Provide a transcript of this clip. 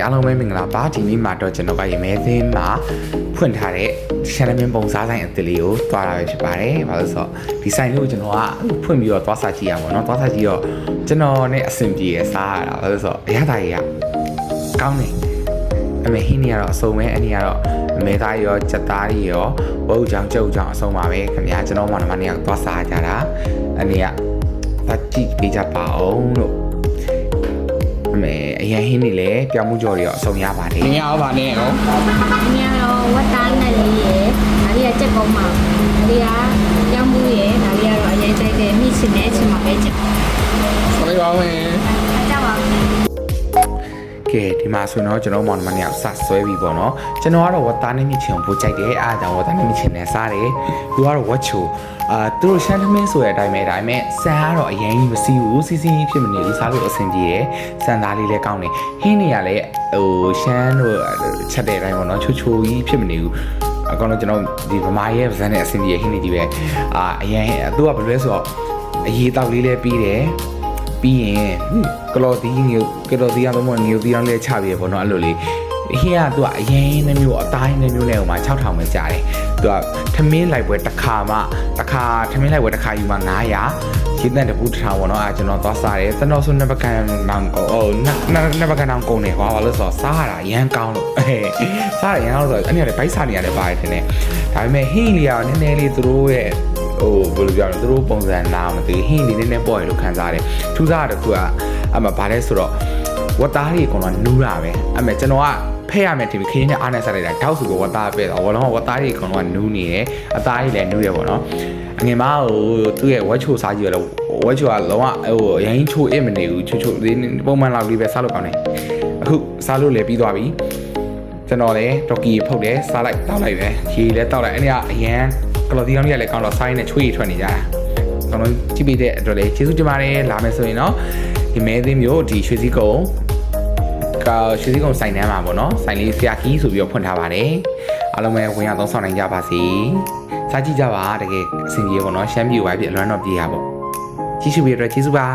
အားလုံးပဲမင်္ဂလာပါဒီနေ့မှာတော့ကျွန်တော်ကရေမဲသင်းမှာဖွင့်ထားတဲ့ရှမ်းသမင်းပုံစားဆိုင်အသစ်လေးကိုတွားလာပဲဖြစ်ပါတယ်။ဘာလို့ဆိုတော့ဒီဆိုင်လေးကိုကျွန်တော်ကဖွင့်ပြီးတော့တွားစားကြည့်ရမှာပေါ့နော်။တွားစားကြည့်တော့ကျွန်တော်နဲ့အဆင်ပြေရစားရတာဘာလို့ဆိုတော့အရသာကြီးကကောင်းတယ်။အမေဟင်းနေရတော့အစုံပဲအနည်းကတော့အမေသားရောချက်သားတွေရောဝုတ်ချောင်းကျုပ်ချောင်းအစုံပါပဲခင်ဗျာကျွန်တော်မှနှစ်ယောက်တွားစားကြတာအနည်းကဗတ်ကြည့်ပေးကြပါအောင်လို့အရင်ဟင်းနေလေပြောင်းမှုကြော်တွေရောအဆုံးရပါတယ်။ငါရောပါနဲ့နော်။ငါရောဝတ်သားနဲ့လေးရယ်။ဒါလေးကစက်ကုန်းမှာ။ဒါလေးကပြောင်းမှုရယ်။ဒါလေးကတော့အရင်ကြိုက်တဲ့မိချင်တဲ့အချိန်မှာပဲချက်။ဆော်ရပါမယ်။ကြောက်ပါဘူး။ကဲဒီမှာဆိုတော့ကျွန်တော်မောင်နှမနှစ်ယောက်စဆွဲပြီးပေါ့နော်ကျွန်တော်ကတော့ဝတ်သားနဲ့မြချင်ကိုပို့ကြိုက်တယ်အားကြောင့်ဝတ်သားနဲ့မြချင်နဲ့စားတယ်သူကတော့ဝတ်ချိုသူတို့ရှမ်းသမင်းဆိုတဲ့အတိုင်းပဲဒါပေမဲ့ဆန်ကတော့အရင်ကြီးမစီးဘူးစီးဖြစ်မနေဘူးစားလို့အဆင်ပြေတယ်ဆန်သားလေးလည်းကောင်းတယ်ဟင်းနေရလည်းရှမ်းတို့ချက်တဲ့အတိုင်းပေါ့နော်ချိုကြီးဖြစ်မနေဘူးအကောင်တော့ကျွန်တော်ဒီဗမာရဲ့ဇန်နဲ့အဆင်ပြေဟင်းနေကြီးပဲအရင်သူကဘယ်လိုလဲဆိုတော့အရေးတောက်လေးလည်းပြီးတယ်ပြီးရင်ကလော်သီးမျိုးကတော့သီးအောင်တော့မျိုးသီးအောင်လည်းချပြရပေါ့နော်အဲ့လိုလေးဟင်းကသူကအရင်နှမျိုးအတိုင်းနှမျိုးနဲ့ဟိုမှာ6000ပဲကြားတယ်သူကထမင်းလိုက်ပွဲတစ်ခါထမင်းလိုက်ပွဲတစ်ခါယူမှာ900ရှင်းတဲ့တပူတစ်ထောင်ပေါ့နော်အဲကျွန်တော်သွားစားတယ်ကျွန်တော်ဆိုနှစ်ပကံနောင်နှစ်ပကံနောင်ကုန်တယ်ဟောဘာလို့ဆိုတော့စားရတာရမ်းကောင်းလို့စားရရမ်းကောင်းလို့ဆိုတော့အဲ့ဒီကလည်းဗိုက်စားနေရတယ်ပါတယ်တင်တယ်ဒါပေမဲ့ဟင်းလေးကနည်းနည်းလေးသူတို့ရဲ့ဘယ်လိုပြောလဲသူတို့ပုံစံနာမသိဟင်းလေးနည်းနည်းပေါ့ရလို့ခံစားရတယ်ထူးခြားတဲ့ခုကအမှဗါလဲဆိုတော့ဝတ်သားတွေကတော့နူးတာပဲအဲ့မဲ့ကျွန်တော်ကဖဲ့ရမယ်ဒီခင်းနဲ့အားနဲ့ဆက်လိုက်တာတောက်စုကိုဝတ်သားပဲတော့ဝလုံးဝတ်သားတွေကတော့နူးနေတယ်အသားတွေလည်းနူးရပေါ့နော်အငယ်မသူ့ရဲ့ဝက်ချိုစားကြည့်ရလို့ဝက်ချိုကလုံးဝအရင်ချိုအစ်မနေဘူးချိုပုံမှန်လောက်လေးပဲစားလို့ကောင်းတယ်အခုစားလို့လည်းပြီးသွားပြီကျွန်တော်လည်းဒေါ်ကီဖုတ်တယ်စားလိုက်တောက်လိုက်ပဲရေလည်းတောက်လိုက်အဲ့ဒီကအရန်ကလော်ဒီကောင်ကြီးလည်းကောင်းတော့ဆိုင်းနဲ့ချွေးထွက်နေကြတာကျွန်တော်ကြည့်ပေးတဲ့အတွက်လည်းကျေးဇူးတင်ပါတယ်လာမယ်ဆိုရင်တော့ဒီမဲသင်းမျိုးဒီရွှေစည်းကုန်းရွှေစည်းကုန်းဆိုင်တန်းမှာပေါ့နော်ဆိုင်လေးဆရာကြီးဆိုပြီးတော့ဖွင့်ထားပါတယ်အားလုံးပဲဝင်ရောက်သုံးဆောင်နိုင်ကြပါစေစားကြည့်ကြပါတကယ်အဆင်ပြေပေါ့နော်ရှမ်းပြည်ဝိုင်းပြအလွမ်းတော့ပြေးရပေါ့ကြည့်ရှုပြီးတော့ကျေးဇူးပါ